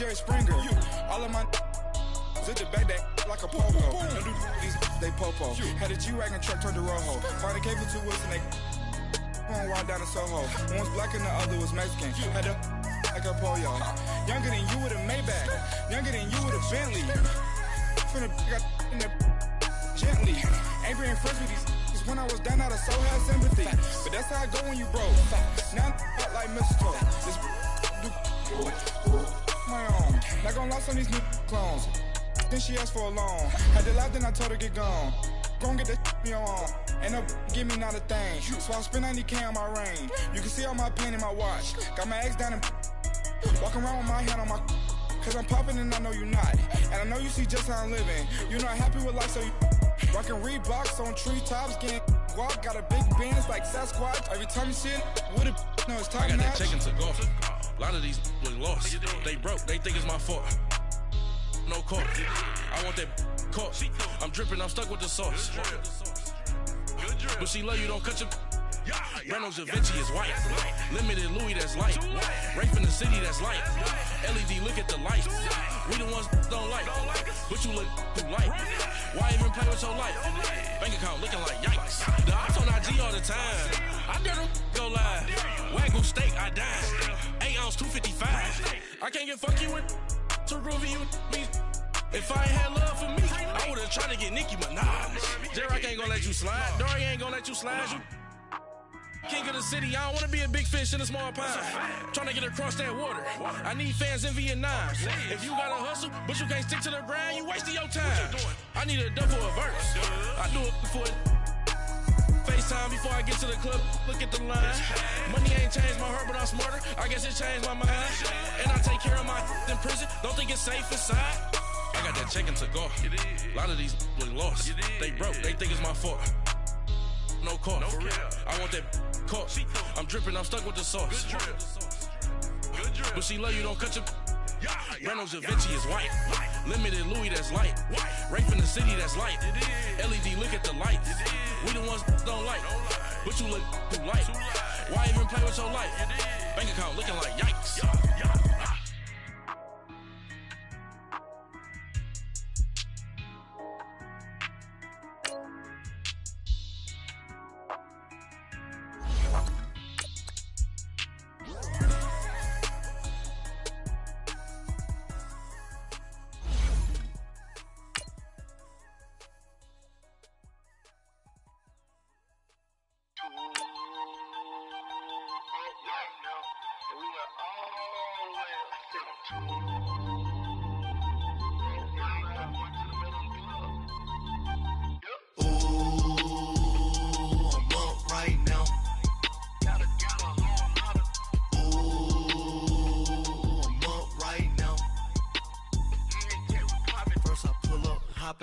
Jerry Springer. All of my zip the back that like a popo. Don't do these, they popo. Had a G-Wagon truck turned to Rojo. Find a cave for 2 weeks and they on wild down in Soho. One was black and the other was Mexican. Had a like a pollo. Younger than you with a Maybach. Younger than you with a Bentley. From the got in the gently. Ain't being friends with these. Cause when I was down, I so had sympathy. But that's how I go when you broke. Now I'm like mistletoe. This do my own. Not gonna lie on these new clones. Then she asked for a loan. Had to laugh, then I told her get gone. Gon' get that me on. Ain't no give me not a thing. So I spend 90K on my ring. You can see all my pain in my watch. Got my ex down and walking around with my hand on my. Cause I'm popping and I know you not. And I know you see just how I'm living. You're not happy with life, so you rockin' Reeboks on treetops, getting walk. Got a big Benz like Sasquatch. Every time you see it, with it, no, it's time. I got that check into golf. A lot of these look lost. They broke, they think it's my fault. No court. I want that court. I'm dripping, I'm stuck with the sauce. But she love you, don't cut your. Reynolds Da Vinci is white. Limited Louis, that's light. Rape in the city, that's light. LED, look at the light. We the ones don't like. But you look too light. Why even play with your life? Bank account looking like yikes. The ops on IG all the time. I dare them go live. Wagyu steak, I dine. 8 ounce, 255. I can't get funky with too groovy you me. If I ain't had love for me, I would've tried to get Nicki Minaj. J-Rock ain't gonna let you slide. Dory ain't gonna let you slide. You king of the city, I don't wanna be a big fish in a small pond. Tryna get across that water. I need fans in Vietnam. If you gotta hustle, but you can't stick to the grind, you wasting your time. I need a dub for a verse. I do it for FaceTime before I get to the club. Look at the line. Money ain't changed my heart, but I'm smarter. I guess it changed my mind. And I take care of my in prison. Don't think it's safe inside. I got that check into golf. A lot of these look lost. They broke, they think it's my fault. No court, for real. I want that court. I'm dripping, I'm stuck with the sauce. But she love you, don't cut your. Reynolds Da Vinci is white. Limited Louis, that's light. Rape in the city, that's light. LED, look at the lights. We the ones don't like. But you look too light. Why even play with your life? Bank account looking like yikes.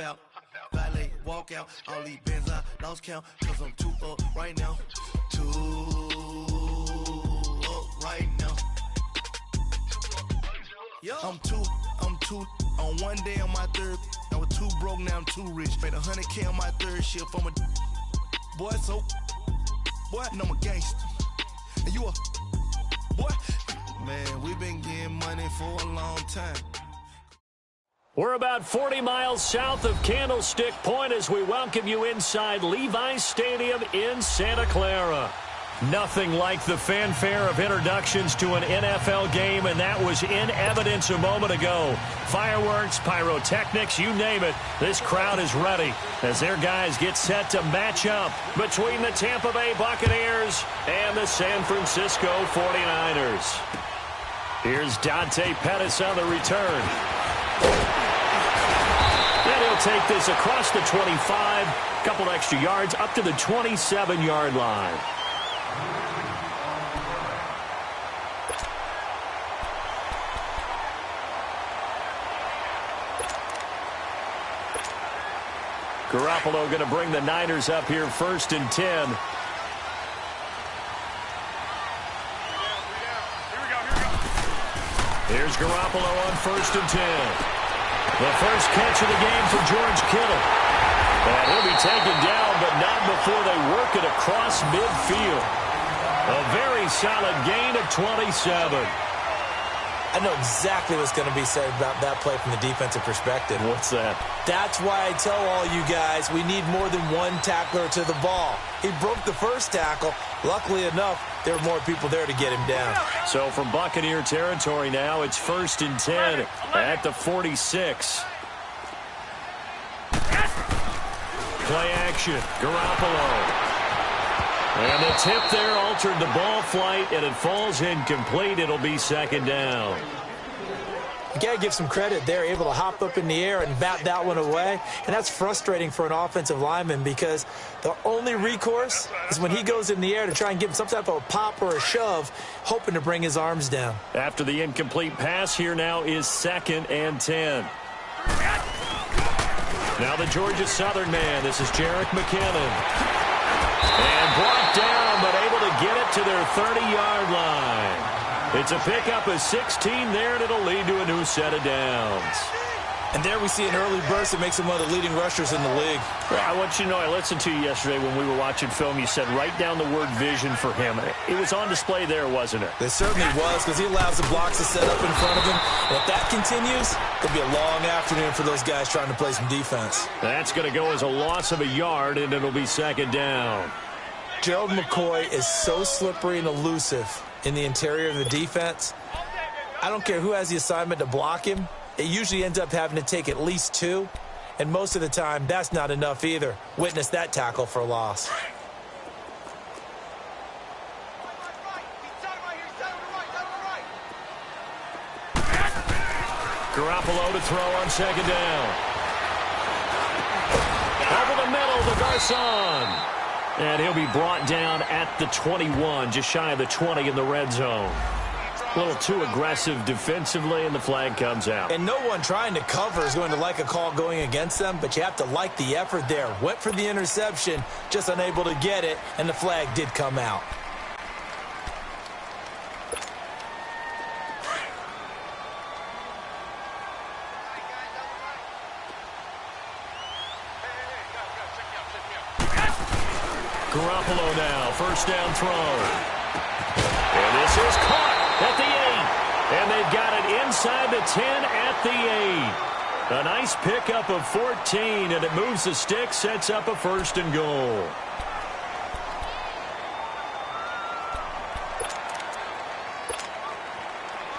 Out, valet, walk out, all these bands I lost count, cause I'm too up right now, too up right now. I'm too, on one day on my third, I was too broke, now I'm too rich, made 100K on my third shift, I'm a boy, so, boy, and I'm a gangster, and you a, boy, man, we been getting money for a long time. We're about 40 miles south of Candlestick Point as we welcome you inside Levi's Stadium in Santa Clara. Nothing like the fanfare of introductions to an NFL game, and that was in evidence a moment ago. Fireworks, pyrotechnics, you name it, this crowd is ready as their guys get set to match up between the Tampa Bay Buccaneers and the San Francisco 49ers. Here's Dante Pettis on the return. And he'll take this across the 25, couple extra yards up to the 27-yard line. Garoppolo going to bring the Niners up here 1st and 10. Here's Garoppolo on 1st and 10. The first catch of the game for George Kittle. And he'll be taken down, but not before they work it across midfield. A very solid gain of 27. I know exactly what's going to be said about that play from the defensive perspective. What's that? That's why I tell all you guys we need more than one tackler to the ball. He broke the first tackle. Luckily enough, there were more people there to get him down. So from Buccaneer territory now, it's 1st and 10 at the 46. Play action. Garoppolo. And the tip there altered the ball flight, and it falls incomplete. It'll be 2nd down. You got to give some credit. They're able to hop up in the air and bat that one away. And that's frustrating for an offensive lineman because the only recourse is when he goes in the air to try and give him some type of a pop or a shove, hoping to bring his arms down. After the incomplete pass, here now is 2nd and 10. Now the Georgia Southern man. This is Jerick McKinnon. And brought down, but able to get it to their 30-yard line. It's a pickup of 16 there, and it'll lead to a new set of downs. And there we see an early burst that makes him one of the leading rushers in the league. I want you to know, I listened to you yesterday when we were watching film. You said write down the word vision for him. It was on display there, wasn't it? It certainly was, because he allows the blocks to set up in front of him. And if that continues, it'll be a long afternoon for those guys trying to play some defense. That's going to go as a loss of a yard, and it'll be 2nd down. Gerald McCoy is so slippery and elusive in the interior of the defense. I don't care who has the assignment to block him. It usually ends up having to take at least 2, and most of the time, that's not enough either. Witness that tackle for a loss. Garoppolo to throw on 2nd down. Over the middle to Garcon. And he'll be brought down at the 21, just shy of the 20 in the red zone. A little too aggressive defensively, and the flag comes out. And no one trying to cover is going to like a call going against them, but you have to like the effort there. Went for the interception, just unable to get it, and the flag did come out. Garoppolo now, 1st down throw. And this is caught at the 8. And they've got it inside the 10 at the 8. A nice pickup of 14, and it moves the stick, sets up a 1st and goal.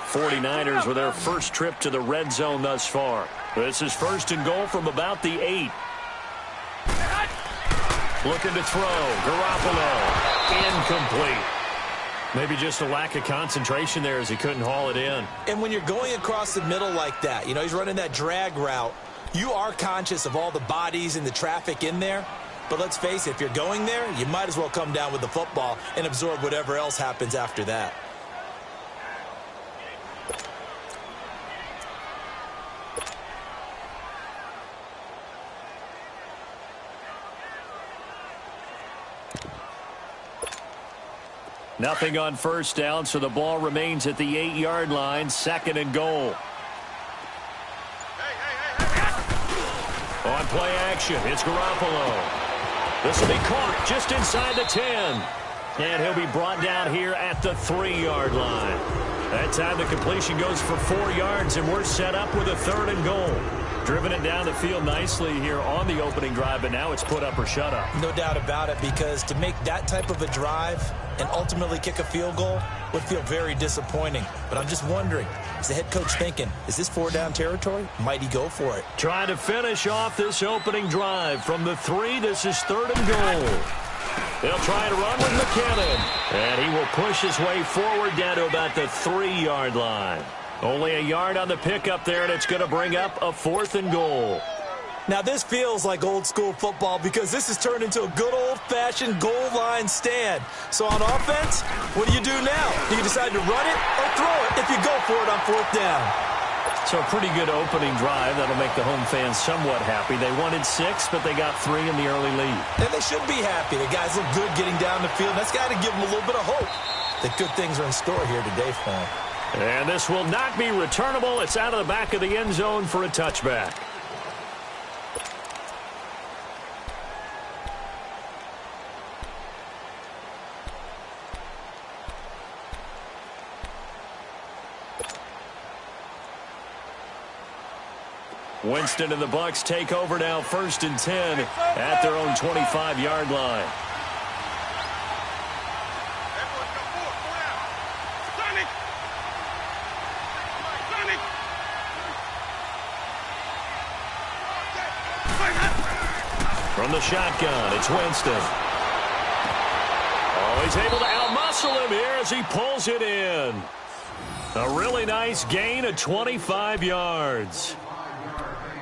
'49ers with their first trip to the red zone thus far. This is 1st and goal from about the 8. Looking to throw. Garoppolo. Incomplete. Maybe just a lack of concentration there as he couldn't haul it in. And when you're going across the middle like that, you know, he's running that drag route, you are conscious of all the bodies and the traffic in there. But let's face it, if you're going there, you might as well come down with the football and absorb whatever else happens after that. Nothing on 1st down, so the ball remains at the 8-yard line, 2nd and goal. On play action, it's Garoppolo. This will be caught just inside the 10. And he'll be brought down here at the 3-yard line. That time the completion goes for 4 yards, and we're set up with a 3rd and goal. Driven it down the field nicely here on the opening drive, but now it's put up or shut up. No doubt about it, because to make that type of a drive and ultimately kick a field goal would feel very disappointing. But I'm just wondering, is the head coach thinking, is this 4-down territory? Might he go for it? Trying to finish off this opening drive from the 3. This is 3rd and goal. They'll try to run with McKinnon. And he will push his way forward down to about the 3-yard line. Only a yard on the pickup there, and it's going to bring up a 4th and goal. Now, this feels like old-school football because this has turned into a good old-fashioned goal line stand. So on offense, what do you do now? Do you decide to run it or throw it if you go for it on 4th down? So a pretty good opening drive. That'll make the home fans somewhat happy. They wanted 6, but they got 3 in the early lead. And they should be happy. The guys look good getting down the field. That's got to give them a little bit of hope that good things are in store here today for them. And this will not be returnable. It's out of the back of the end zone for a touchback. Winston and the Bucs take over now, 1st and 10 at their own 25-yard line. From the shotgun, it's Winston. Oh, he's able to outmuscle him here as he pulls it in. A really nice gain of 25 yards.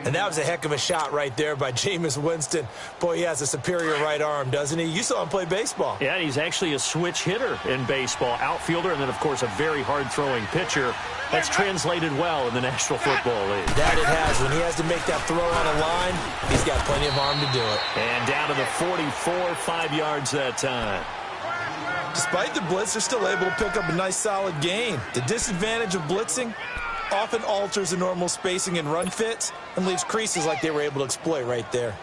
And that was a heck of a shot right there by Jameis Winston. Boy, he has a superior right arm, doesn't he? You saw him play baseball. Yeah, he's actually a switch hitter in baseball. Outfielder, and then, of course, a very hard-throwing pitcher. That's translated well in the National Football League. That it has. When he has to make that throw on a line, he's got plenty of arm to do it. And down to the 44, 5 yards that time. Despite the blitz, they're still able to pick up a nice, solid gain. The disadvantage of blitzing often alters the normal spacing and run fits and leaves creases like they were able to exploit right there.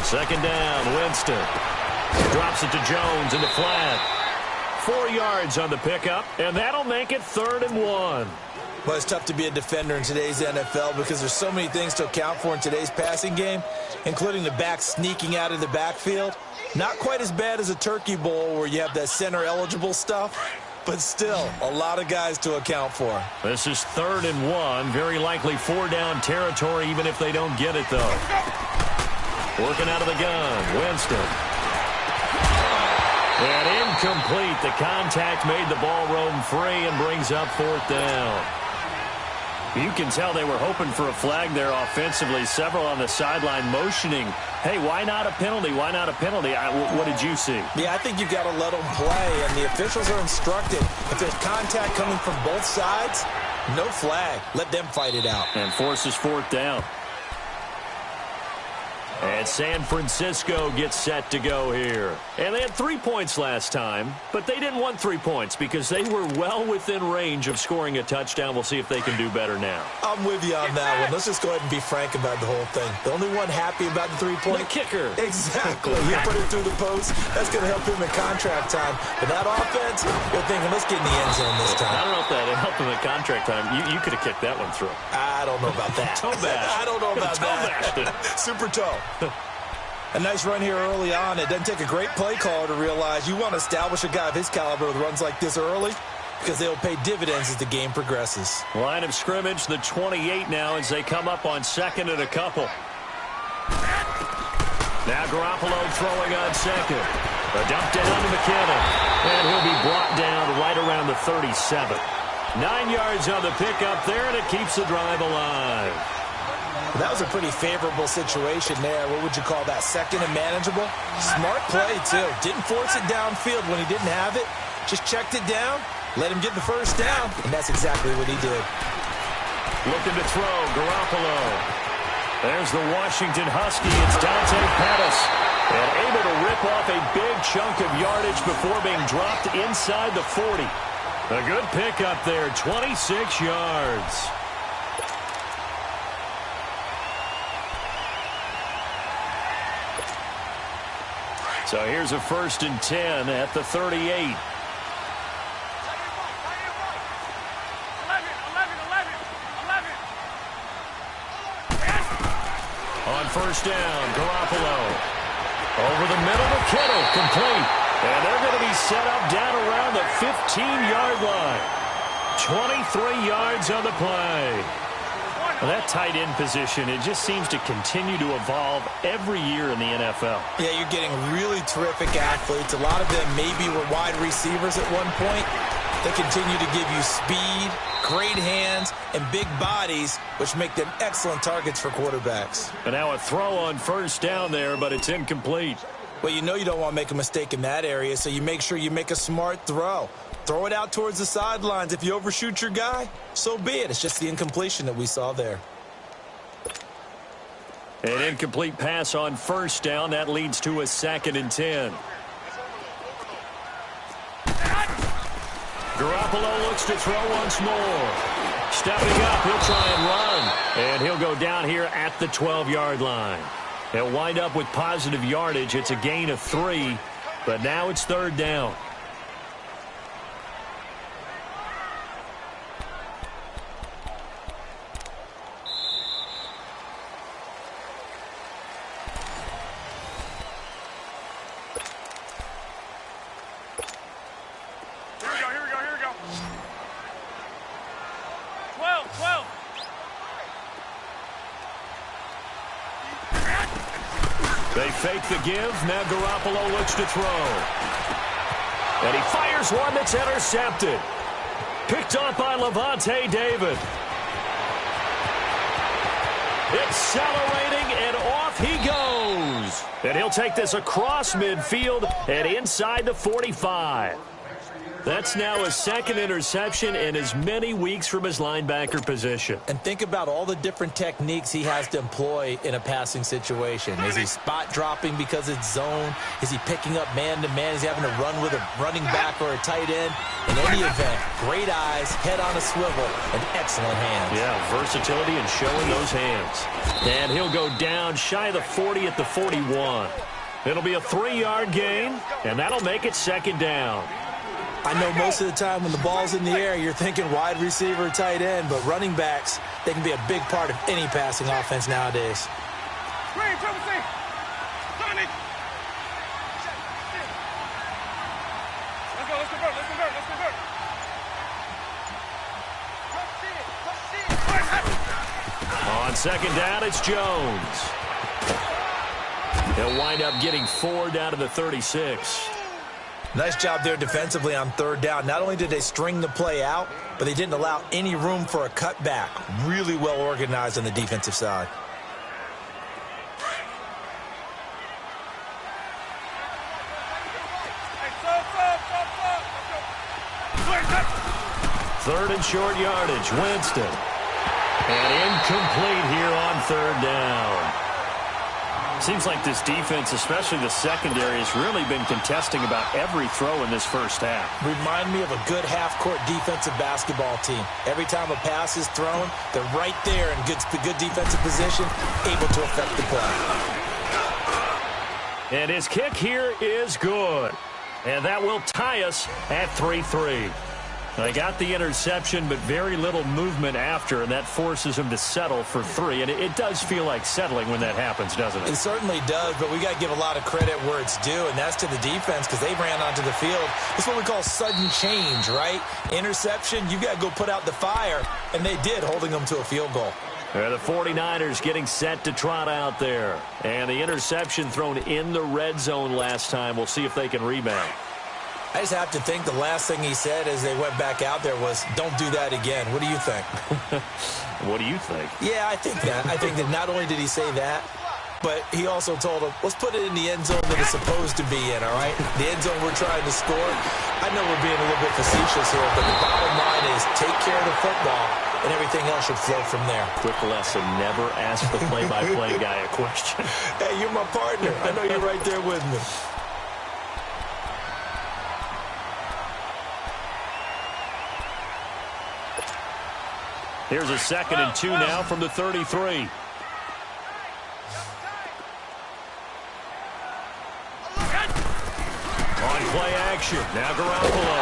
Second down, Winston. Drops it to Jones in the flat. 4 yards on the pickup, and that'll make it 3rd and 1. Well, it's tough to be a defender in today's NFL because there's so many things to account for in today's passing game, including the back sneaking out of the backfield. Not quite as bad as a turkey bowl where you have that center-eligible stuff, but still a lot of guys to account for. This is 3rd and 1. Very likely 4-down territory, even if they don't get it, though. Working out of the gun, Winston. And incomplete. The contact made the ball roam free and brings up 4th down. You can tell they were hoping for a flag there offensively. Several on the sideline motioning, hey, why not a penalty? Why not a penalty? What did you see? Yeah, I think you've got to let them play, and the officials are instructed. If there's contact coming from both sides, no flag. Let them fight it out. And forces 4th down. And San Francisco gets set to go here. And they had 3 points last time, but they didn't want 3 points because they were well within range of scoring a touchdown. We'll see if they can do better now. I'm with you on that one. Let's just go ahead and be frank about the whole thing. The only one happy about the 3-point? The kicker. Exactly. He put it through the post. That's going to help him in contract time. But that offense, you're thinking, let's get in the end zone this time. I don't know if that helped him in contract time. You could have kicked that one through. I don't know about that. Toe bash. I don't know about that. Super toe. A nice run here early on. It doesn't take a great play caller to realize you want to establish a guy of his caliber with runs like this early because they'll pay dividends as the game progresses. Line of scrimmage, the 28 now as they come up on 2nd and a couple. Now Garoppolo throwing on 2nd. A dump down to McKinnon. And he'll be brought down right around the 37. 9 yards on the pickup there, and it keeps the drive alive. That was a pretty favorable situation there. What would you call that? 2nd and manageable? Smart play, too. Didn't force it downfield when he didn't have it. Just checked it down, let him get the 1st down, and that's exactly what he did. Looking to throw, Garoppolo. There's the Washington Husky. It's Dante Pettis. And able to rip off a big chunk of yardage before being dropped inside the 40. A good pickup there, 26 yards. So here's a 1st and 10 at the 38. On 1st down, Garoppolo. Over the middle to Kittle, complete. And they're going to be set up down around the 15-yard line. 23 yards on the play. Well, that tight end position, it just seems to continue to evolve every year in the NFL. Yeah, you're getting really terrific athletes. A lot of them maybe were wide receivers at one point. They continue to give you speed, great hands, and big bodies, which make them excellent targets for quarterbacks. And now a throw on 1st down there, but it's incomplete. Well, you know you don't want to make a mistake in that area, so you make sure you make a smart throw. Throw it out towards the sidelines. If you overshoot your guy, so be it. It's just the incompletion that we saw there. An incomplete pass on 1st down. That leads to a 2nd and 10. Garoppolo looks to throw once more. Stepping up, he'll try and run. And he'll go down here at the 12-yard line. He'll wind up with positive yardage. It's a gain of 3, but now it's 3rd down. They fake the give. Now Garoppolo looks to throw. And he fires one that's intercepted. Picked off by Levante David. Accelerating, and off he goes. And he'll take this across midfield and inside the 45. That's now his 2nd interception in as many weeks from his linebacker position. And think about all the different techniques he has to employ in a passing situation. Is he spot dropping because it's zone? Is he picking up man-to-man? Is he having to run with a running back or a tight end? In any event, great eyes, head on a swivel, and excellent hands. Yeah, versatility and showing those hands. And he'll go down shy of the 40 at the 41. It'll be a 3-yard gain, and that'll make it 2nd down. I know most of the time when the ball's in the air, you're thinking wide receiver, tight end, but running backs, they can be a big part of any passing offense nowadays. On 2nd down, it's Jones. He'll wind up getting 4 down to the 36. Nice job there defensively on 3rd down. Not only did they string the play out, but they didn't allow any room for a cutback. Really well organized on the defensive side. Third and short yardage, Winston. And incomplete here on 3rd down. Seems like this defense, especially the secondary, has really been contesting about every throw in this first half. Remind me of a good half-court defensive basketball team. Every time a pass is thrown, they're right there in good defensive position, able to affect the play. And his kick here is good. And that will tie us at 3-3. They got the interception, but very little movement after, and that forces him to settle for 3. And it does feel like settling when that happens, doesn't it? It certainly does, but we got to give a lot of credit where it's due, and that's to the defense because they ran onto the field. It's what we call sudden change, right? Interception, you got to go put out the fire, and they did, holding them to a field goal. The 49ers getting set to trot out there. And the interception thrown in the red zone last time. We'll see if they can rebound. I just have to think the last thing he said as they went back out there was, don't do that again. What do you think? What do you think? Yeah, I think that. I think that not only did he say that, but he also told him, let's put it in the end zone that it's supposed to be in, all right? The end zone we're trying to score. I know we're being a little bit facetious here, but the bottom line is take care of the football, and everything else should flow from there. Quick lesson, never ask the play-by-play guy a question. Hey, you're my partner. I know you're right there with me. Here's a 2nd and 2 now from the 33. On play action, now Garoppolo.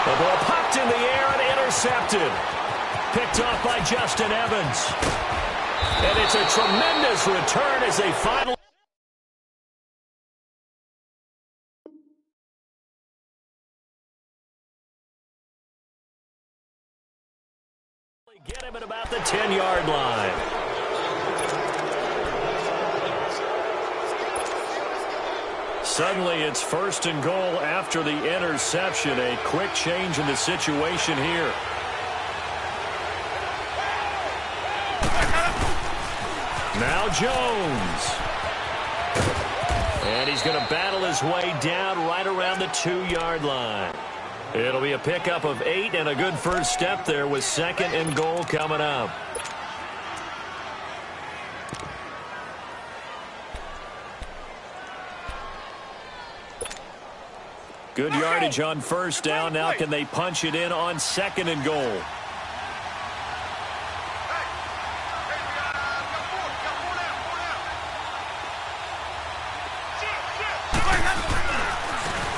The ball popped in the air and intercepted. Picked off by Justin Evans. And it's a tremendous return as they finally get him at about the 10-yard line. Suddenly it's 1st and goal after the interception. A quick change in the situation here. Now Jones. And he's going to battle his way down right around the 2-yard line. It'll be a pickup of 8 and a good first step there with 2nd and goal coming up. Good yardage on first down. Now can they punch it in on second and goal?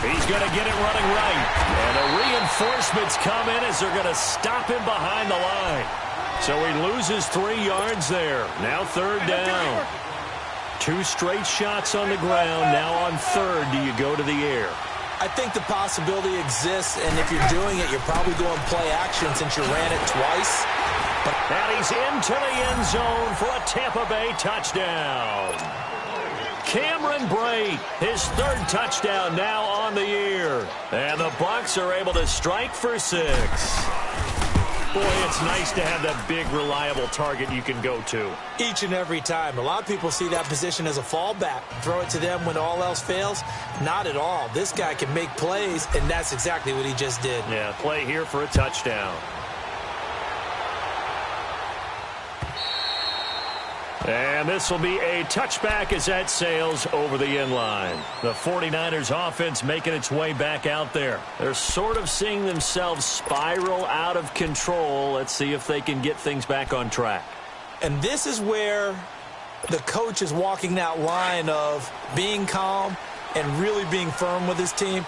He's going to get it running right. And the reinforcements come in as they're going to stop him behind the line. So he loses 3 yards there. Now third down. 2 straight shots on the ground. Now on third, do you go to the air? I think the possibility exists, and if you're doing it, you're probably going play action since you ran it twice. And he's into the end zone for a Tampa Bay touchdown. Cameron Brate, his 3rd touchdown now on the year. And the Bucs are able to strike for 6. Boy, it's nice to have that big, reliable target you can go to. Each and every time. A lot of people see that position as a fallback. Throw it to them when all else fails. Not at all. This guy can make plays, and that's exactly what he just did. Yeah, play here for a touchdown. And this will be a touchback as that sails over the end line. The 49ers offense making its way back out there. They're sort of seeing themselves spiral out of control. Let's see if they can get things back on track. And this is where the coach is walking that line of being calm and really being firm with his team.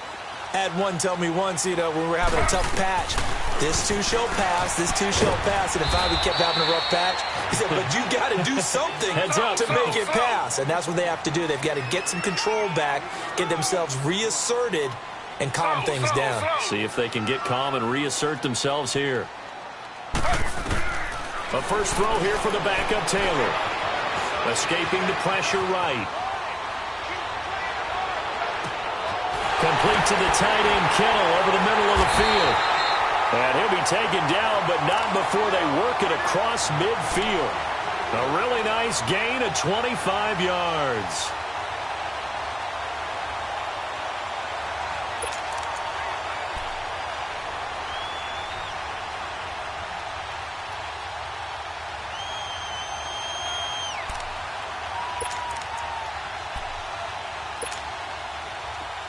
I had one tell me once, when we were having a tough patch, this too shall pass, this too shall pass. And if we kept having a rough patch, he said, but you got to do something to make it pass. And that's what they have to do. They've got to get some control back, get themselves reasserted, and calm things down. See if they can get calm and reassert themselves here. A first throw here for the backup Taylor. Escaping the pressure right. Complete to the tight end Kittle over the middle of the field. And he'll be taken down, but not before they work it across midfield. A really nice gain of 25 yards.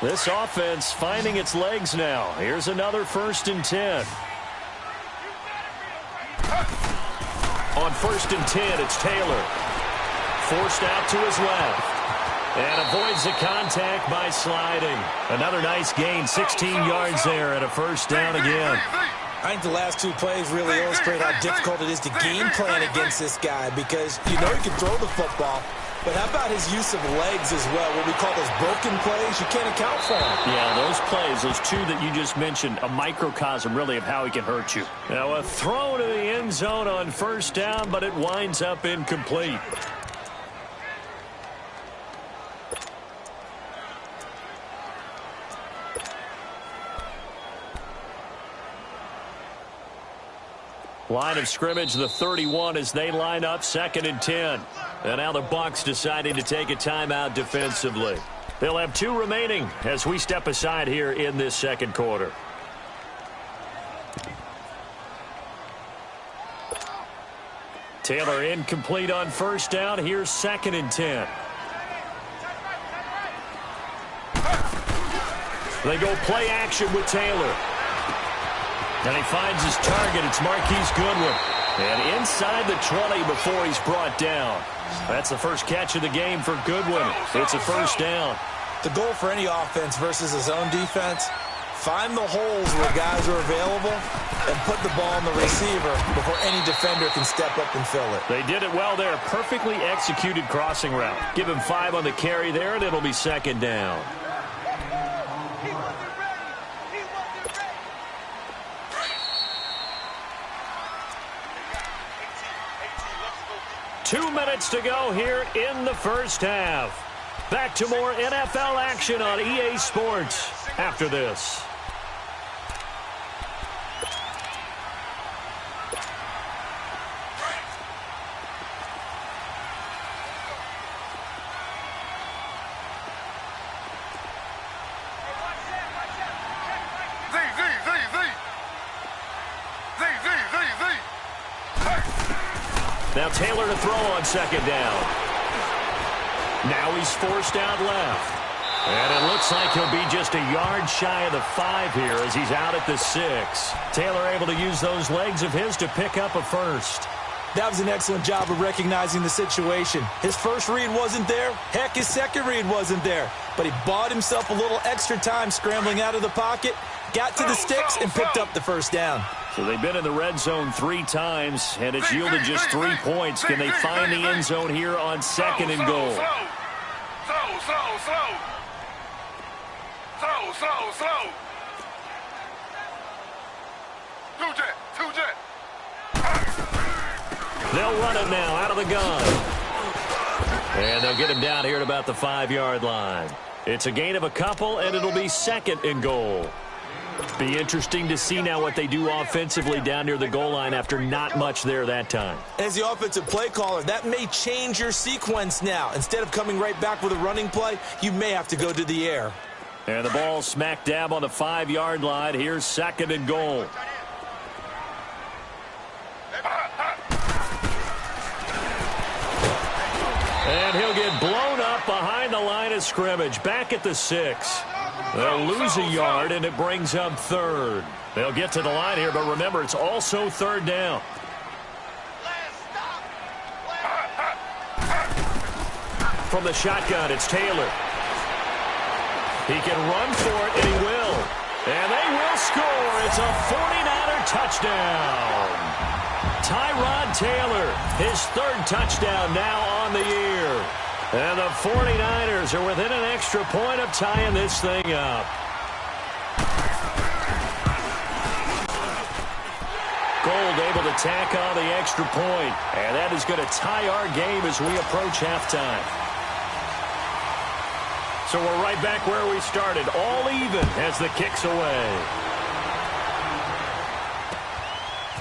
This offense finding its legs now. Here's another 1st and 10. On 1st and 10, it's Taylor. Forced out to his left. And avoids the contact by sliding. Another nice gain, 16 yards there and a first down again. I think the last 2 plays really illustrate how difficult it is to game plan against this guy because you know he can throw the football. But how about his use of legs as well? What we call those broken plays, you can't account for them. Yeah, those plays, those 2 that you just mentioned, a microcosm really of how he can hurt you. Now a throw to the end zone on first down, but it winds up incomplete. Line of scrimmage, the 31 as they line up 2nd and 10. And now the Bucs deciding to take a timeout defensively. They'll have 2 remaining as we step aside here in this 2nd quarter. Taylor incomplete on first down. Here's 2nd and 10. They go play action with Taylor. And he finds his target. It's Marquise Goodwin. And inside the 20 before he's brought down. That's the first catch of the game for Goodwin. It's a first down. The goal for any offense versus his own defense, find the holes where guys are available and put the ball on the receiver before any defender can step up and fill it. They did it well there. Perfectly executed crossing route. Give him 5 on the carry there, and it'll be 2nd down. Two minutes to go here in the first half. Back to more NFL action on EA Sports after this. Now Taylor to throw on 2nd down. Now he's forced out left. And it looks like he'll be just a yard shy of the 5 here as he's out at the 6. Taylor able to use those legs of his to pick up a first. That was an excellent job of recognizing the situation. His first read wasn't there. Heck, his second read wasn't there. But he bought himself a little extra time scrambling out of the pocket, got to the sticks, and picked up the first down. So they've been in the red zone 3 times, and it's yielded just 3 points. Can they find the end zone here on 2nd and goal? Slow. Two jet. They'll run it now out of the gun. And they'll get him down here at about the 5-yard line. It's a gain of a couple, and it'll be 2nd and goal. Be interesting to see now what they do offensively down near the goal line after not much there that time. As the offensive play caller, that may change your sequence now. Instead of coming right back with a running play, you may have to go to the air. And the ball smack dab on the 5-yard line. Here's 2nd and goal. And he'll get blown up behind the line of scrimmage. Back at the 6. They'll lose a yard, and it brings up 3rd. They'll get to the line here, but remember, it's also 3rd down. From the shotgun, it's Taylor. He can run for it, and he will. And they will score. It's a 49er touchdown. Tyrod Taylor, his 3rd touchdown now on the year. And the 49ers are within an extra point of tying this thing up. Gold able to tack on the extra point. And that is going to tie our game as we approach halftime. So we're right back where we started, all even as the kick's away.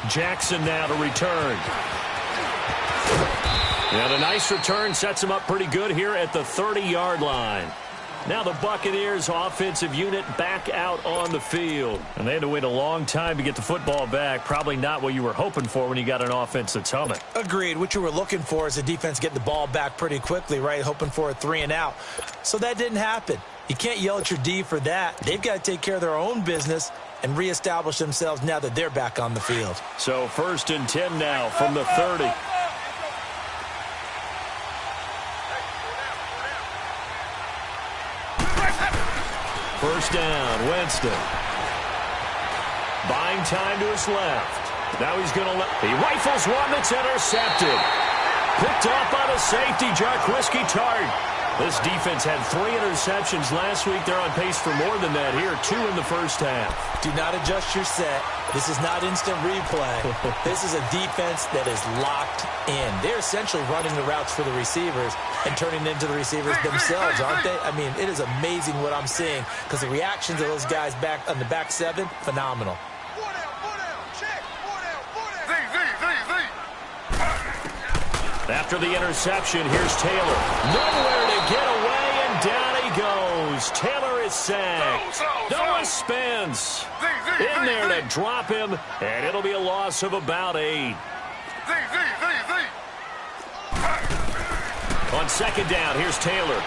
Jackson now to return. And a nice return sets him up pretty good here at the 30-yard line. Now the Buccaneers offensive unit back out on the field. And they had to wait a long time to get the football back. Probably not what you were hoping for when you got an offense that's humming. Agreed. What you were looking for is the defense getting the ball back pretty quickly, right? Hoping for a 3 and out. So that didn't happen. You can't yell at your D for that. They've got to take care of their own business and reestablish themselves now that they're back on the field. So 1st and 10 now from the 30. First down, Winston. Buying time to his left. Now he's going to he rifles one that's intercepted. Picked off by the safety, Jarquiski Tart. This defense had 3 interceptions last week. They're on pace for more than that here, 2 in the first half. Do not adjust your set. This is not instant replay. This is a defense that is locked in. They're essentially running the routes for the receivers and turning into the receivers themselves, aren't they? I mean, it is amazing what I'm seeing because the reactions of those guys back on the back 7, phenomenal. After the interception, here's Taylor. Nowhere to get away, and down he goes. Taylor is sacked. Noah Spence in there to drop him, and it'll be a loss of about 8. On 2nd down, here's Taylor.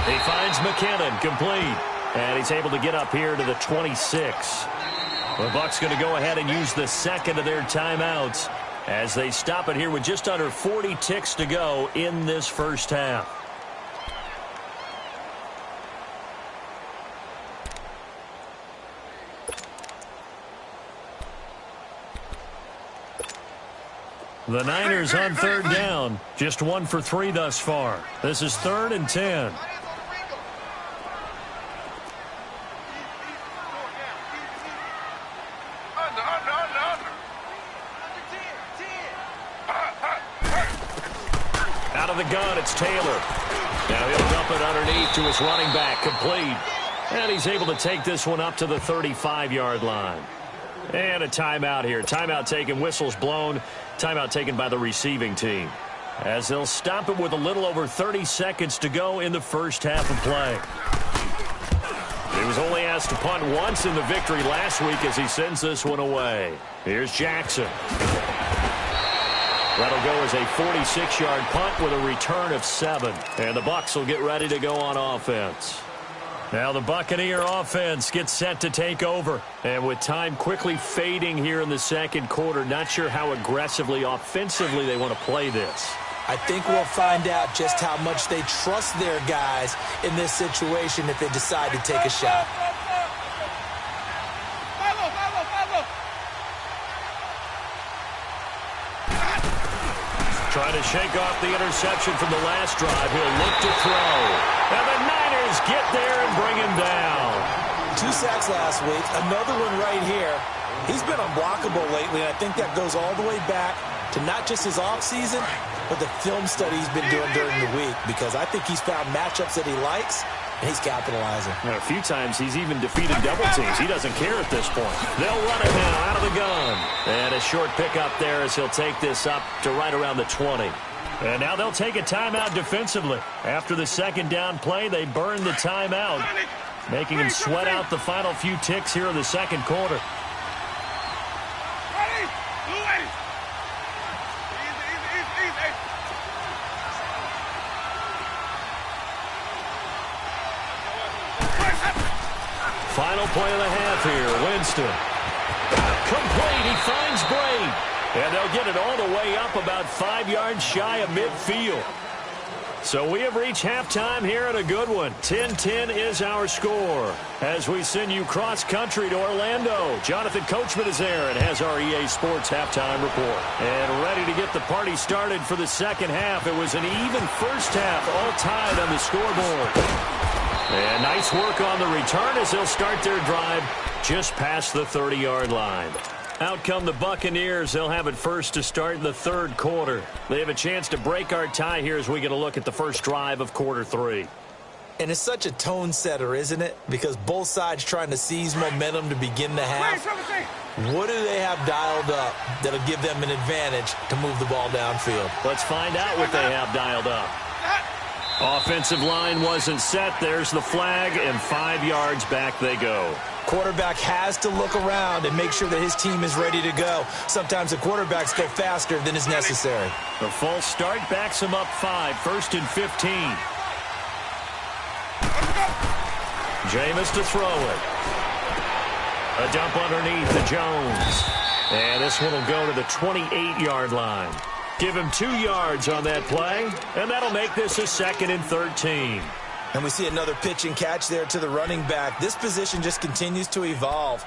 He finds McKinnon, complete. And he's able to get up here to the 26. The Bucs going to go ahead and use the 2nd of their timeouts as they stop it here with just under 40 ticks to go in this first half. The Niners on 3rd down, just 1 for 3 thus far. This is 3rd and 10. Out of the gun, it's Taylor. Now he'll dump it underneath to his running back, complete. And he's able to take this one up to the 35-yard line. And a timeout here. Timeout taken, whistles blown. Timeout taken by the receiving team. As they'll stop it with a little over 30 seconds to go in the first half of play. He was only asked to punt once in the victory last week as he sends this one away. Here's Jackson. That'll go as a 46-yard punt with a return of 7. And the Bucs will get ready to go on offense. Now the Buccaneer offense gets set to take over. And with time quickly fading here in the second quarter, not sure how aggressively, offensively they want to play this. I think we'll find out just how much they trust their guys in this situation if they decide to take a shot. Trying to shake off the interception from the last drive. He'll look to throw. And the Niners get there and bring him down. 2 sacks last week. Another one right here. He's been unblockable lately, and I think that goes all the way back to not just his offseason, but the film study he's been doing during the week, because I think he's found matchups that he likes, and he's capitalizing. And a few times he's even defeated double teams. He doesn't care at this point. They'll run it now out of the gun. And a short pickup there as he'll take this up to right around the 20. And now they'll take a timeout defensively. After the second down play, they burn the timeout, making him sweat out the final few ticks here in the second quarter. Final play of the half here. Winston. Complete. He finds Bray. And they'll get it all the way up about 5 yards shy of midfield. So we have reached halftime here at a good one. 10-10 is our score. As we send you cross-country to Orlando, Jonathan Coachman is there and has our EA Sports halftime report. And ready to get the party started for the second half. It was an even first half, all tied on the scoreboard. And nice work on the return as they'll start their drive just past the 30-yard line. Out come the Buccaneers. They'll have it first to start in the third quarter. They have a chance to break our tie here as we get a look at the first drive of quarter 3. And it's such a tone setter, isn't it? Because both sides trying to seize momentum to begin the half. What do they have dialed up that'll give them an advantage to move the ball downfield? Let's find out what they have dialed up. Offensive line wasn't set. There's the flag, and 5 yards back they go. Quarterback has to look around and make sure that his team is ready to go. Sometimes the quarterbacks go faster than is necessary. The false start backs him up 5, 1st and 15. Jameis to throw it. A dump underneath to Jones. And this one will go to the 28-yard line. Give him 2 yards on that play, and that'll make this a 2nd and 13. And we see another pitch and catch there to the running back. This position just continues to evolve.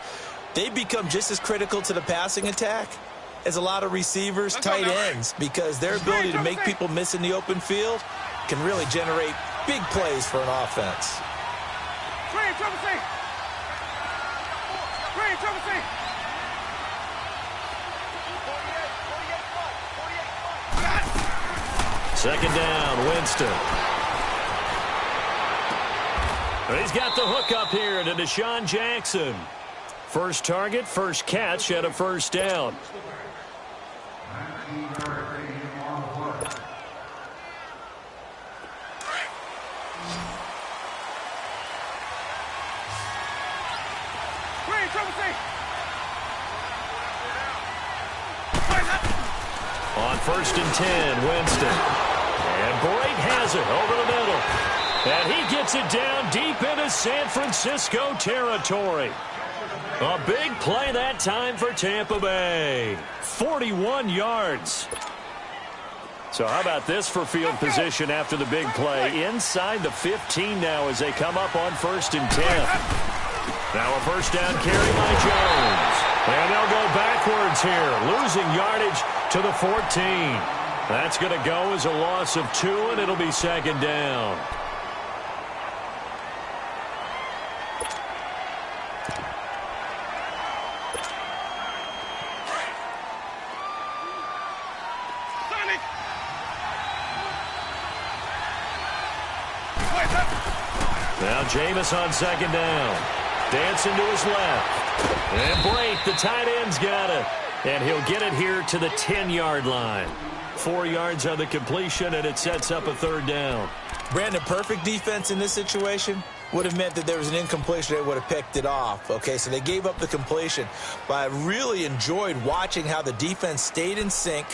They become just as critical to the passing attack as a lot of receivers, tight ends, because their ability to make people miss in the open field can really generate big plays for an offense. Second down, Winston. He's got the hook up here to Deshaun Jackson. First target, first catch, and a first down. On 1st and 10, Winston. And Brake has it over the middle. And he gets it down deep into San Francisco territory. A big play that time for Tampa Bay. 41 yards. So how about this for field position after the big play? Inside the 15 now as they come up on 1st and 10. Now a first down carry by Jones. And they'll go backwards here, losing yardage to the 14. That's going to go as a loss of 2, and it'll be second down. Now Jameis on second down. Dancing to his left. And Blake, the tight end's got it. And he'll get it here to the 10-yard line. 4 yards on the completion, and it sets up a third down. Brandon, perfect defense in this situation would have meant that there was an incompletion. They would have picked it off. Okay, so they gave up the completion. But I really enjoyed watching how the defense stayed in sync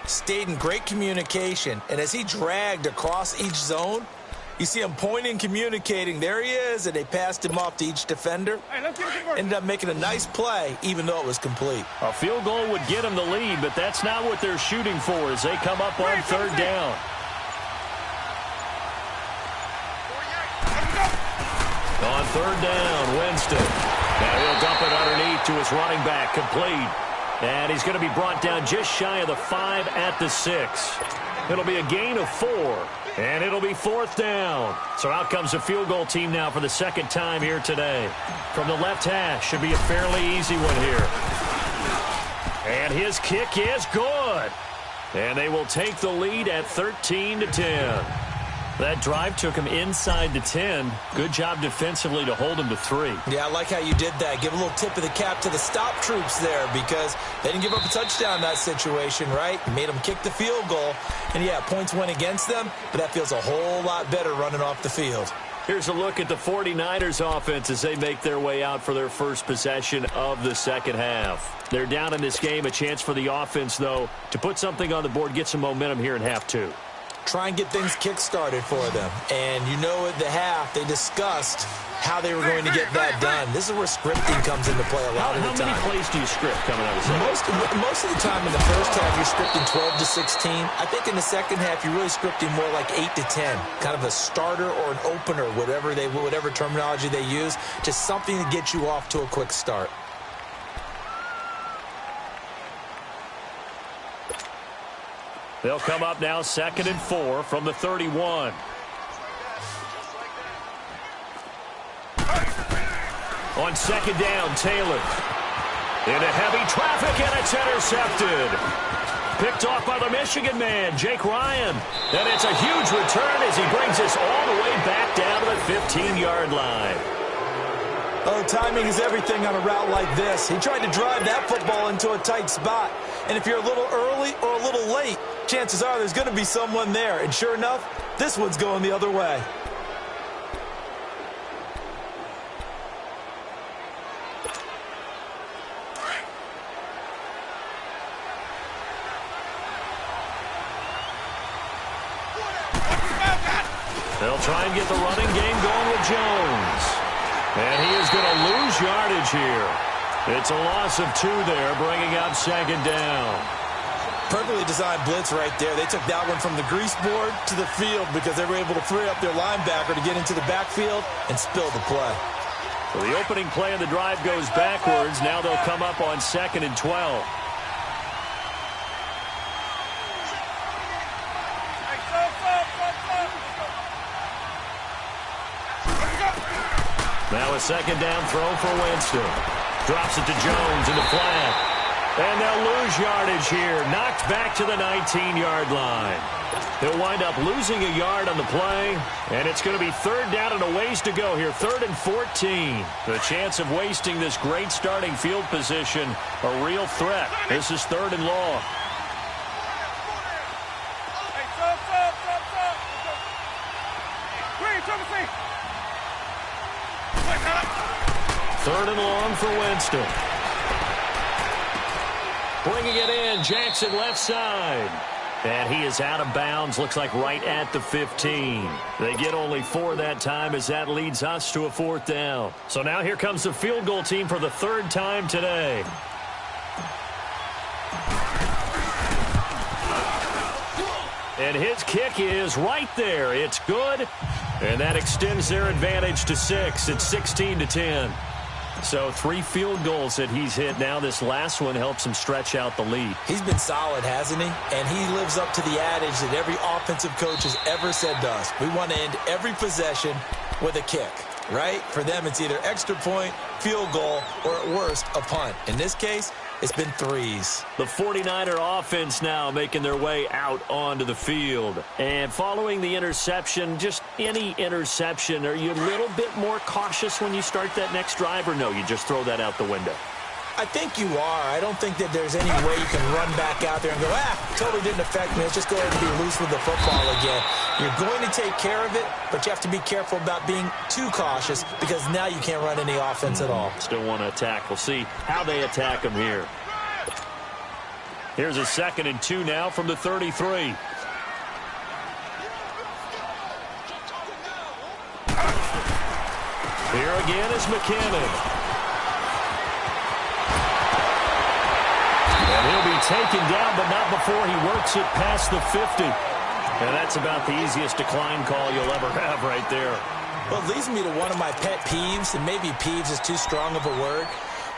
stayed in great communication, and as he dragged across each zone, you see him pointing, communicating. There he is, and they passed him off to each defender. Ended up making a nice play, even though it was complete. A field goal would get them the lead, but that's not what they're shooting for as they come up on third down. On third down, Winston. Now he'll dump it underneath to his running back, complete. And he's going to be brought down just shy of the 5 at the 6. It'll be a gain of 4, and it'll be fourth down. So out comes the field goal team now for the second time here today. From the left hash, should be a fairly easy one here. And his kick is good. And they will take the lead at 13-10. That drive took him inside the 10. Good job defensively to hold him to 3. Yeah, I like how you did that. Give a little tip of the cap to the stop troops there because they didn't give up a touchdown in that situation, right? Made them kick the field goal. And, yeah, points went against them, but that feels a whole lot better running off the field. Here's a look at the 49ers offense as they make their way out for their first possession of the second half. They're down in this game. A chance for the offense, though, to put something on the board, get some momentum here in half 2. Try and get things kick-started for them. And you know at the half, they discussed how they were going to get that done. This is where scripting comes into play a lot of the time. How many plays do you script coming out of the second? Most of the time in the first half, you're scripting 12 to 16. I think in the second half, you're really scripting more like 8 to 10. Kind of a starter or an opener, whatever terminology they use. Just something to get you off to a quick start. They'll come up now 2nd and 4 from the 31. On second down, Taylor. Into heavy traffic, and it's intercepted. Picked off by the Michigan man, Jake Ryan. And it's a huge return as he brings us all the way back down to the 15-yard line. Oh, timing is everything on a route like this. He tried to drive that football into a tight spot. And if you're a little early or a little late, chances are there's going to be someone there. And sure enough, this one's going the other way. They'll try and get the running game going with Jones. And he is going to lose yardage here. It's a loss of 2 there, bringing up second down. Perfectly designed blitz right there. They took that one from the grease board to the field because they were able to free up their linebacker to get into the backfield and spill the play. So the opening play of the drive goes backwards. Now they'll come up on 2nd and 12. Now a second down throw for Winston. Drops it to Jones in the flat. And they'll lose yardage here. Knocked back to the 19-yard line. He'll wind up losing a yard on the play. And it's going to be third down and a ways to go here. 3rd and 14. The chance of wasting this great starting field position, a real threat. This is 3rd and long. Third and long for Winston. Bringing it in, Jackson left side. And he is out of bounds, looks like right at the 15. They get only 4 that time as that leads us to a 4th down. So now here comes the field goal team for the 3rd time today. And his kick is right there. It's good. And that extends their advantage to 6. It's 16-10. So 3 field goals that he's hit. Now this last one helps him stretch out the lead. He's been solid, hasn't he? And he lives up to the adage that every offensive coach has ever said to us. We want to end every possession with a kick, right? For them, it's either extra point, field goal, or at worst, a punt. In this case, it's been 3s. The 49er offense now making their way out onto the field. And following the interception, just any interception, are you a little bit more cautious when you start that next drive, or no, you just throw that out the window? I think you are. I don't think that there's any way you can run back out there and go, totally didn't affect me. Let's just go ahead and be loose with the football again. You're going to take care of it, but you have to be careful about being too cautious because now you can't run any offense at all. Still want to attack. We'll see how they attack them here. Here's a 2nd and 2 now from the 33. Here again is McKinnon. And he'll be taken down, but not before he works it past the 50. And that's about the easiest decline call you'll ever have right there. Well, it leads me to one of my pet peeves, and maybe peeves is too strong of a word.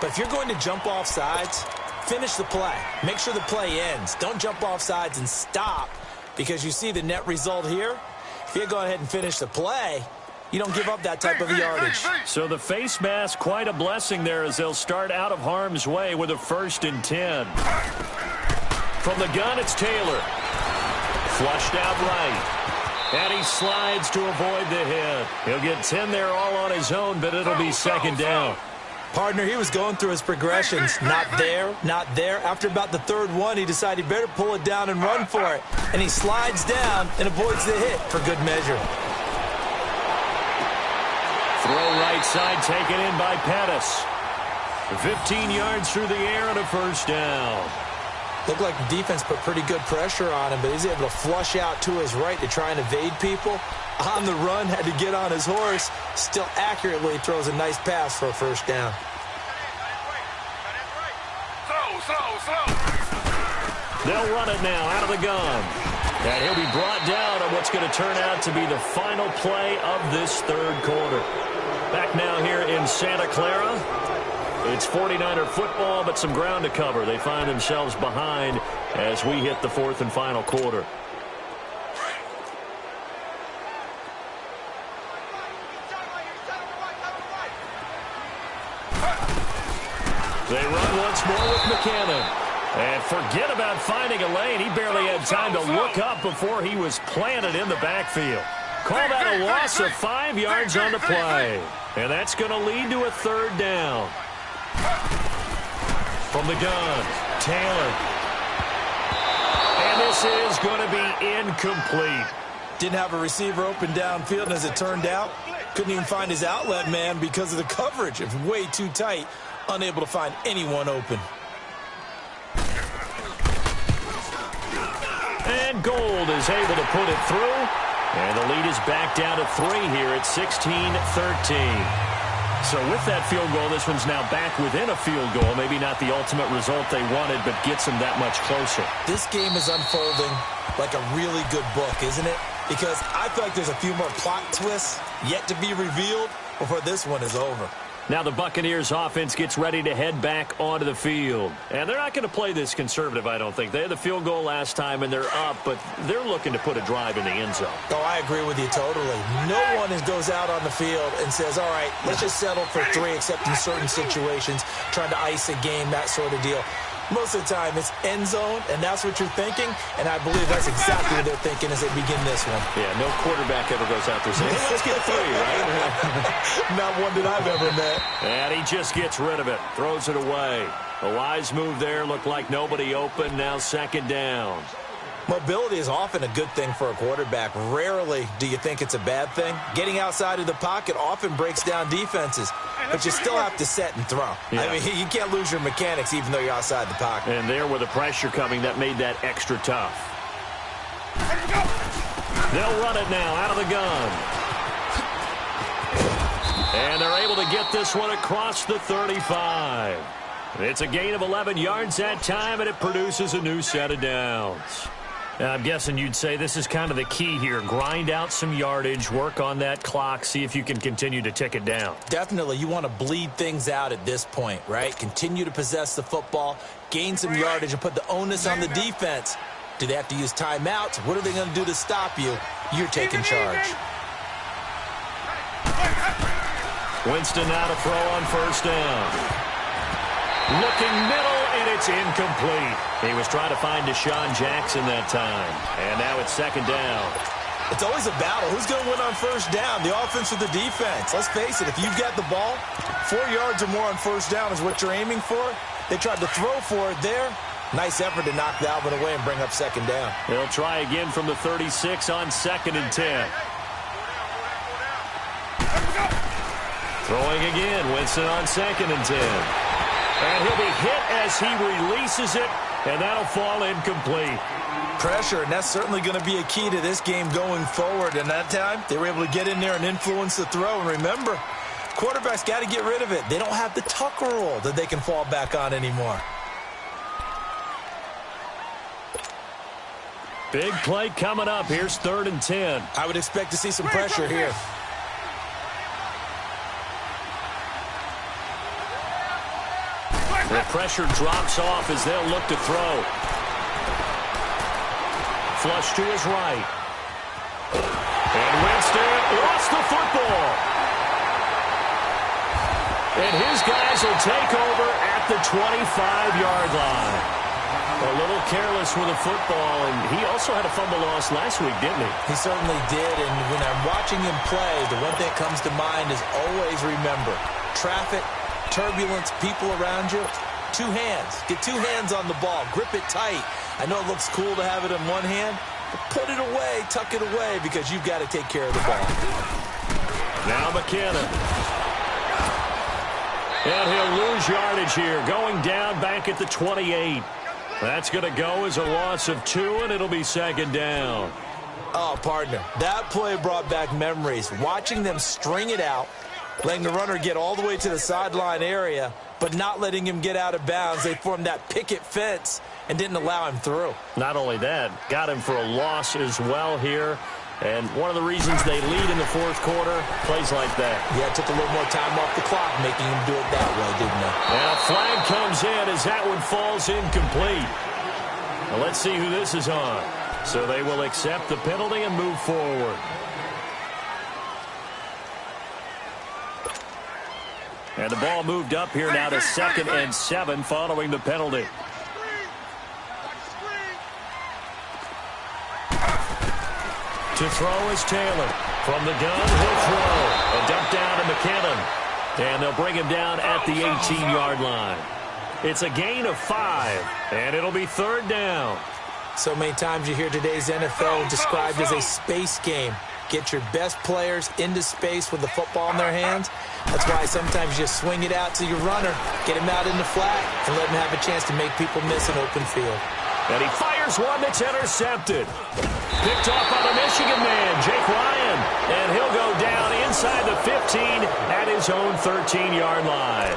But if you're going to jump off sides, finish the play. Make sure the play ends. Don't jump off sides and stop because you see the net result here. If you go ahead and finish the play, you don't give up that type of yardage. So the face mask, quite a blessing there as they'll start out of harm's way with a 1st and 10. From the gun, it's Taylor. Flushed out right. And he slides to avoid the hit. He'll get 10 there all on his own, but it'll be 2nd down. Partner, he was going through his progressions. Not there, not there. After about the 3rd one, he decided he better pull it down and run for it. And he slides down and avoids the hit for good measure. Throw right side taken in by Pettis. 15 yards through the air and a 1st down. Looked like the defense put pretty good pressure on him, but he's able to flush out to his right to try and evade people. On the run, had to get on his horse. Still accurately throws a nice pass for a 1st down. They'll run it now out of the gun. And he'll be brought down on what's going to turn out to be the final play of this 3rd quarter. Back now here in Santa Clara. It's 49er football, but some ground to cover. They find themselves behind as we hit the 4th and final quarter. They run once more with McKinnon. And forget about finding a lane. He barely had time to look up before he was planted in the backfield. Call that a loss of 5 yards on the play. And that's going to lead to a 3rd down. From the gun, Taylor. And this is going to be incomplete. Didn't have a receiver open downfield, and as it turned out, couldn't even find his outlet man because of the coverage. It was way too tight, unable to find anyone open. And Gold is able to put it through. And the lead is back down to 3 here at 16-13. So with that field goal, this one's now back within a field goal. Maybe not the ultimate result they wanted, but gets them that much closer. This game is unfolding like a really good book, isn't it? Because I feel like there's a few more plot twists yet to be revealed before this one is over. Now the Buccaneers offense gets ready to head back onto the field. And they're not going to play this conservative, I don't think. They had the field goal last time, and they're up, but they're looking to put a drive in the end zone. Oh, I agree with you totally. No one goes out on the field and says, all right, let's just settle for 3, except in certain situations, trying to ice a game, that sort of deal. Most of the time, it's end zone, and that's what you're thinking, and I believe that's exactly what they're thinking as they begin this one. Yeah, no quarterback ever goes out there saying, hey, let's get 3, right? Not one that I've ever met. And he just gets rid of it, throws it away. A wise move there, looked like nobody open, now 2nd down. Mobility is often a good thing for a quarterback. Rarely do you think it's a bad thing. Getting outside of the pocket often breaks down defenses, but you still have to set and throw. Yeah. I mean, you can't lose your mechanics even though you're outside the pocket. And there with the pressure coming, that made that extra tough. They'll run it now out of the gun. And they're able to get this one across the 35. It's a gain of 11 yards that time, and it produces a new set of downs. Now, I'm guessing you'd say this is kind of the key here. Grind out some yardage, work on that clock, see if you can continue to tick it down. Definitely. You want to bleed things out at this point, right? Continue to possess the football, gain some yardage, and put the onus on the defense. Do they have to use timeouts? What are they going to do to stop you? You're taking charge. Winston now to throw on 1st down. Looking middle, and it's incomplete. He was trying to find Deshaun Jackson that time. And now it's 2nd down. It's always a battle. Who's going to win on 1st down, the offense or the defense? Let's face it, if you've got the ball, 4 yards or more on 1st down is what you're aiming for. They tried to throw for it there. Nice effort to knock Dalvin away and bring up 2nd down. They'll try again from the 36 on 2nd and 10. Throwing again, Winston on 2nd and 10. And he'll be hit as he releases it And that'll fall incomplete. Pressure, and that's certainly going to be a key to this game going forward. And that time, they were able to get in there and influence the throw. And remember, quarterbacks got to get rid of it. They don't have the tuck rule that they can fall back on anymore. Big play coming up. Here's 3rd and 10. I would expect to see some pressure here. The pressure drops off as they'll look to throw. Flush to his right. And Winston lost the football. And his guys will take over at the 25-yard line. A little careless with the football, and he also had a fumble loss last week, didn't he? He certainly did, and when I'm watching him play, the one thing that comes to mind is always remember, traffic, turbulence, people around you, 2 hands. Get 2 hands on the ball. Grip it tight. I know it looks cool to have it in one hand, but put it away, tuck it away, because you've got to take care of the ball. Now McKinnon. And he'll lose yardage here, going down back at the 28. That's going to go as a loss of 2, and it'll be 2nd down. Oh, partner, that play brought back memories. Watching them string it out, letting the runner get all the way to the sideline area, but not letting him get out of bounds. They formed that picket fence and didn't allow him through. Not only that, got him for a loss as well here. And one of the reasons they lead in the 4th quarter, plays like that. Yeah, it took a little more time off the clock, making him do it that way, didn't it? And a flag comes in as that one falls incomplete. Now let's see who this is on. So they will accept the penalty and move forward. And the ball moved up here now to 2nd and 7 following the penalty. To throw is Taylor. From the gun, he'll throw. A dump down to McKinnon. And they'll bring him down at the 18-yard line. It's a gain of 5, and it'll be 3rd down. So many times you hear today's NFL described as a space game. Get your best players into space with the football in their hands. That's why sometimes you swing it out to your runner, get him out in the flat, and let him have a chance to make people miss an open field. And he fires one that's intercepted. Picked off by the Michigan man, Jake Ryan. And he'll go down inside the 15 at his own 13-yard line.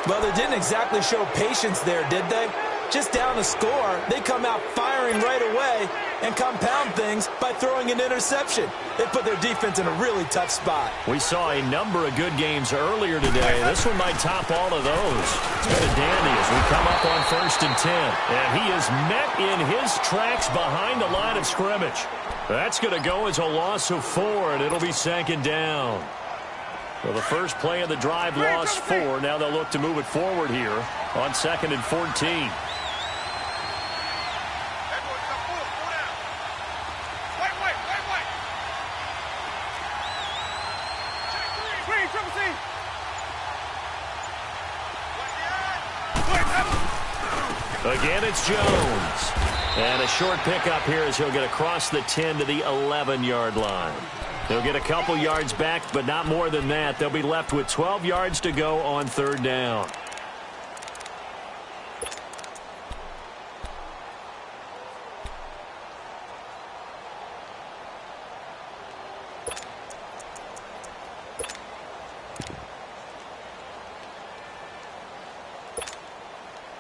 Well, they didn't exactly show patience there, did they? Just down a score, they come out firing right away and compound things by throwing an interception. They put their defense in a really tough spot. We saw a number of good games earlier today. This one might top all of those. It's been a dandy as we come up on 1st and 10. And he is met in his tracks behind the line of scrimmage. That's going to go as a loss of 4, and it'll be 2nd down. Well, the first play of the drive lost 4. Now they'll look to move it forward here on 2nd and 14. Again, it's Jones. And a short pickup here as he'll get across the 10 to the 11-yard line. They'll get a couple yards back, but not more than that. They'll be left with 12 yards to go on 3rd down.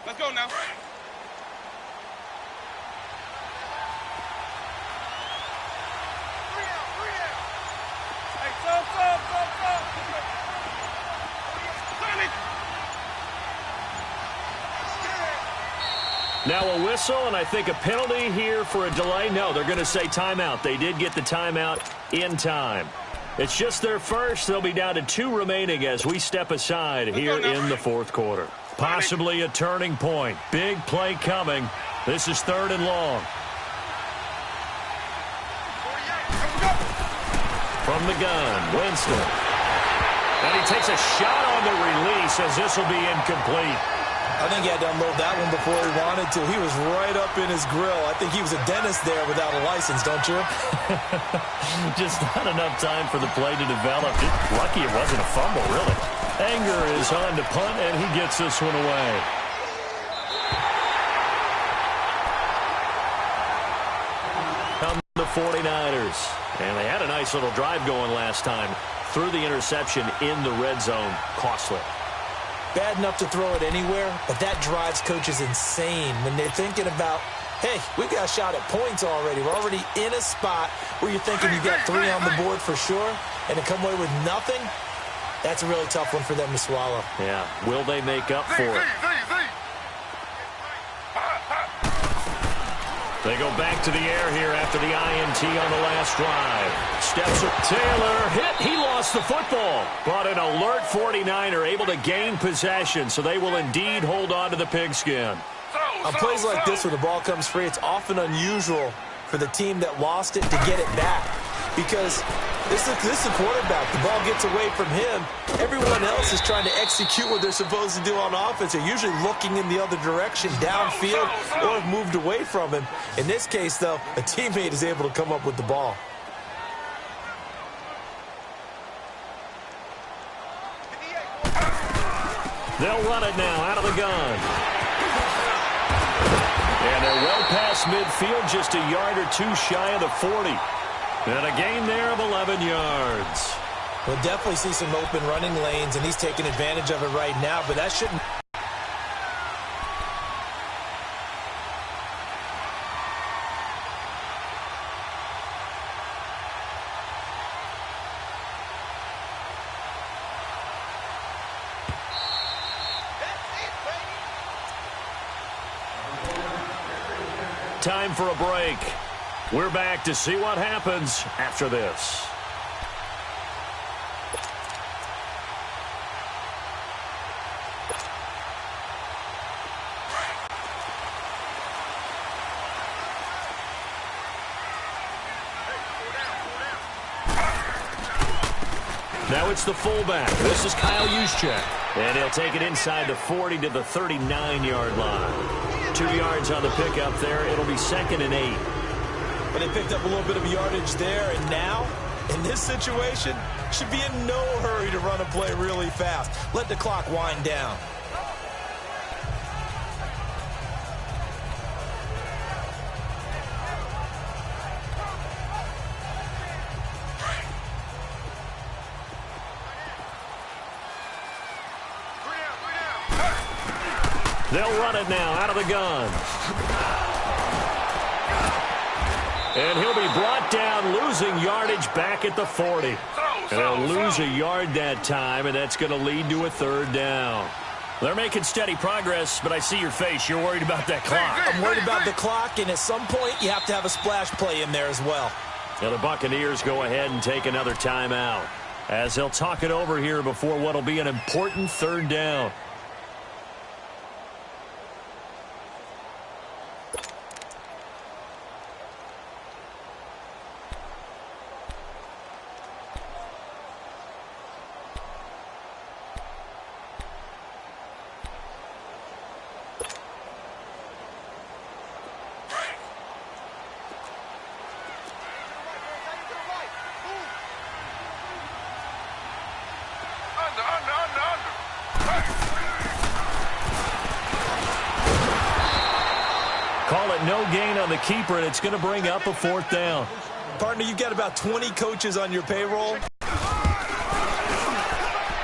Let's go now. Now a whistle, and I think a penalty here for a delay. No, they're going to say timeout. They did get the timeout in time. It's just their first. They'll be down to 2 remaining as we step aside here in the 4th quarter. Possibly a turning point. Big play coming. This is 3rd and long. From the gun, Winston. And he takes a shot on the release as this will be incomplete. I think he had to unload that one before he wanted to. He was right up in his grill. I think he was a dentist there without a license, don't you? Just not enough time for the play to develop. Just lucky it wasn't a fumble, really. Anger is on to punt, and he gets this one away. 49ers. And they had a nice little drive going last time. Threw the interception in the red zone. Costly. Bad enough to throw it anywhere, but that drives coaches insane when they're thinking about, hey, we've got a shot at points already. We're already in a spot where you're thinking you've got 3 on the board for sure, and to come away with nothing, that's a really tough one for them to swallow. Yeah, will they make up for it? They go back to the air here after the INT on the last drive. Steps up. Taylor hit. He lost the football. But an alert 49er able to gain possession, so they will indeed hold on to the pigskin. On plays like this where the ball comes free, it's often unusual for the team that lost it to get it back. Because this is a quarterback. The ball gets away from him. Everyone else is trying to execute what they're supposed to do on offense. They're usually looking in the other direction, downfield, or have moved away from him. In this case, though, a teammate is able to come up with the ball. They'll run it now out of the gun. And they're well past midfield, just a yard or two shy of the 40. And a gain there of 11 yards. We'll definitely see some open running lanes, and he's taking advantage of it right now, but that shouldn't... Time for a break. We're back to see what happens after this. Now it's the fullback. This is Kyle Juszczyk. And he'll take it inside the 40 to the 39-yard line. 2 yards on the pickup there. It'll be 2nd and 8. But they picked up a little bit of yardage there, and now, in this situation, should be in no hurry to run a play really fast. Let the clock wind down. They'll run it now out of the gun. And he'll be brought down, losing yardage back at the 40. And they'll lose a yard that time, and that's going to lead to a 3rd down. They're making steady progress, but I see your face. You're worried about that clock. I'm worried about the clock, and at some point, you have to have a splash play in there as well. Now the Buccaneers go ahead and take another timeout as they'll talk it over here before what will be an important 3rd down. Call it no gain on the keeper, and it's going to bring up a 4th down. Partner, you've got about 20 coaches on your payroll.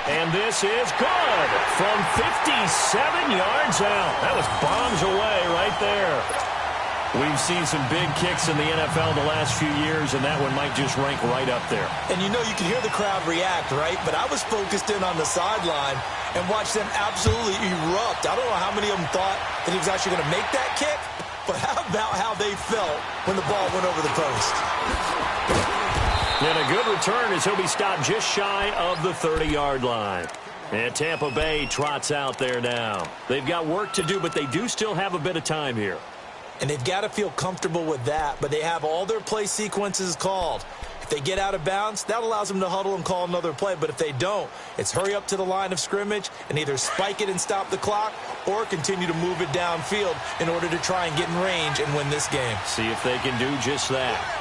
And this is good from 57 yards out. That was bombs away right there. We've seen some big kicks in the NFL the last few years, and that one might just rank right up there. And you know you can hear the crowd react, right? But I was focused in on the sideline and watched them absolutely erupt. I don't know how many of them thought that he was actually going to make that kick, but how about how they felt when the ball went over the post? And a good return as he'll be stopped just shy of the 30-yard line. And Tampa Bay trots out there now. They've got work to do, but they do still have a bit of time here. And they've got to feel comfortable with that, but they have all their play sequences called. If they get out of bounds, that allows them to huddle and call another play. But if they don't, it's hurry up to the line of scrimmage and either spike it and stop the clock or continue to move it downfield in order to try and get in range and win this game. See if they can do just that.